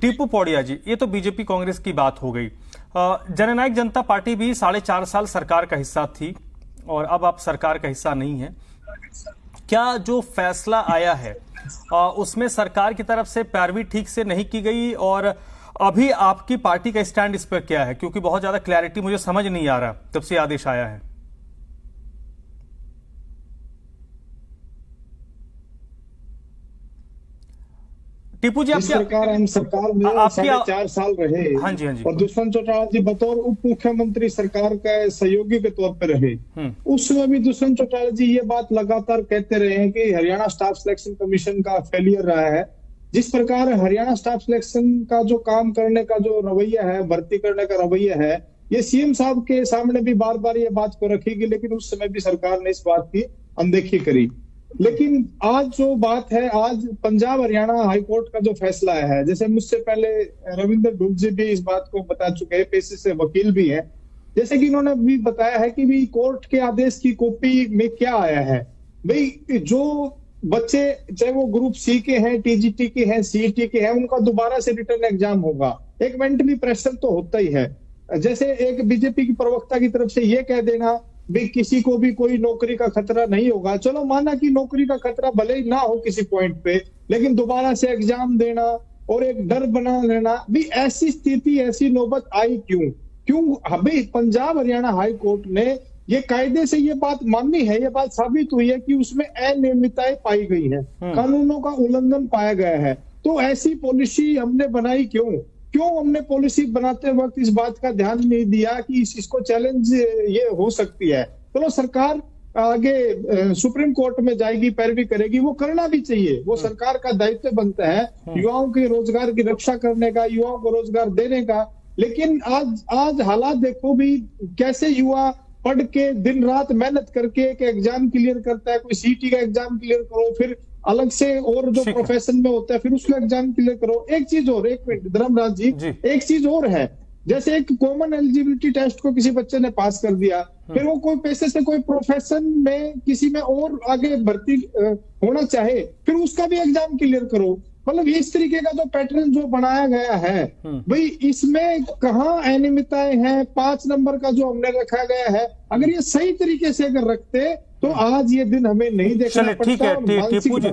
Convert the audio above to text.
टीपू पौड़िया जी, ये तो बीजेपी कांग्रेस की बात हो गई। जननायक जनता पार्टी भी 4.5 साल सरकार का हिस्सा थी और अब आप सरकार का हिस्सा नहीं है। क्या जो फैसला आया है उसमें सरकार की तरफ से पैरवी ठीक से नहीं की गई, और अभी आपकी पार्टी का स्टैंड इस पर क्या है? क्योंकि बहुत ज्यादा क्लैरिटी मुझे समझ नहीं आ रहा तब से आदेश आया है। टीपू जी, सरकार में 4.5 साल रहे। हाँ जी, हाँ जी। और दुष्यंत चौटाला जी बतौर उप मुख्यमंत्री सरकार का सहयोगी के तौर पर रहे। उस समय भी दुष्यंत चौटाला जी ये बात लगातार कहते रहे हैं कि हरियाणा स्टाफ सिलेक्शन कमीशन का फेलियर रहा है। जिस प्रकार हरियाणा स्टाफ सिलेक्शन का जो काम करने का जो रवैया है, भर्ती करने का रवैया है, ये सीएम साहब के सामने भी बार बार ये बात को रखेगी, लेकिन उस समय भी सरकार ने इस बात की अनदेखी करी। लेकिन आज जो बात है, आज पंजाब हरियाणा हाईकोर्ट का जो फैसला है, जैसे मुझसे पहले रविंद्र ढुग जी भी इस बात को बता चुके हैं, पेशे से वकील भी हैं, जैसे कि इन्होंने भी बताया है कि भी कोर्ट के आदेश की कॉपी में क्या आया है। भाई जो बच्चे चाहे वो ग्रुप सी के हैं, टीजीटी के हैं, सीईटी के हैं, उनका दोबारा से रिटर्न एग्जाम होगा। एक मेंटली प्रेशर तो होता ही है। जैसे एक बीजेपी की प्रवक्ता की तरफ से ये कह देना भी किसी को भी कोई नौकरी का खतरा नहीं होगा, चलो माना कि नौकरी का खतरा भले ही ना हो किसी पॉइंट पे, लेकिन दोबारा से एग्जाम देना और एक डर बना लेना भी, ऐसी स्थिति, ऐसी नौबत आई क्यों? अभी पंजाब हरियाणा हाई कोर्ट ने ये कायदे से ये बात माननी है, ये बात साबित हुई है कि उसमें अनियमितताएं पाई गई है, कानूनों का उल्लंघन पाया गया है। तो ऐसी पॉलिसी हमने बनाई क्यों हमने पॉलिसी बनाते वक्त इस बात का ध्यान नहीं दिया कि इसको चैलेंज ये हो सकती है। चलो सरकार आगे सुप्रीम कोर्ट में जाएगी, पैरवी करेगी, वो करना भी चाहिए, वो सरकार का दायित्व बनता है युवाओं के रोजगार की रक्षा करने का, युवाओं को रोजगार देने का। लेकिन आज हालात देखो भी, कैसे युवा पढ़ के दिन रात मेहनत करके एक एग्जाम क्लियर करता है, कोई सीटी का एग्जाम क्लियर करो, फिर अलग से और जो प्रोफेशन में होता है फिर उसका एग्जाम क्लियर करो। एक चीज और, एक मिनट धर्मराज जी, एक चीज और है, जैसे एक कॉमन एलिजिबिलिटी टेस्ट को किसी बच्चे ने पास कर दिया, फिर वो कोई पैसे से कोई प्रोफेशन में किसी में और आगे भर्ती होना चाहे, फिर उसका भी एग्जाम क्लियर करो। मतलब इस तरीके का जो पैटर्न जो बनाया गया है, भाई इसमें कहाँ अनियमितताएं हैं? 5 नंबर का जो हमने रखा गया है, अगर ये सही तरीके से अगर रखते तो आज ये दिन हमें नहीं देखना पड़ता।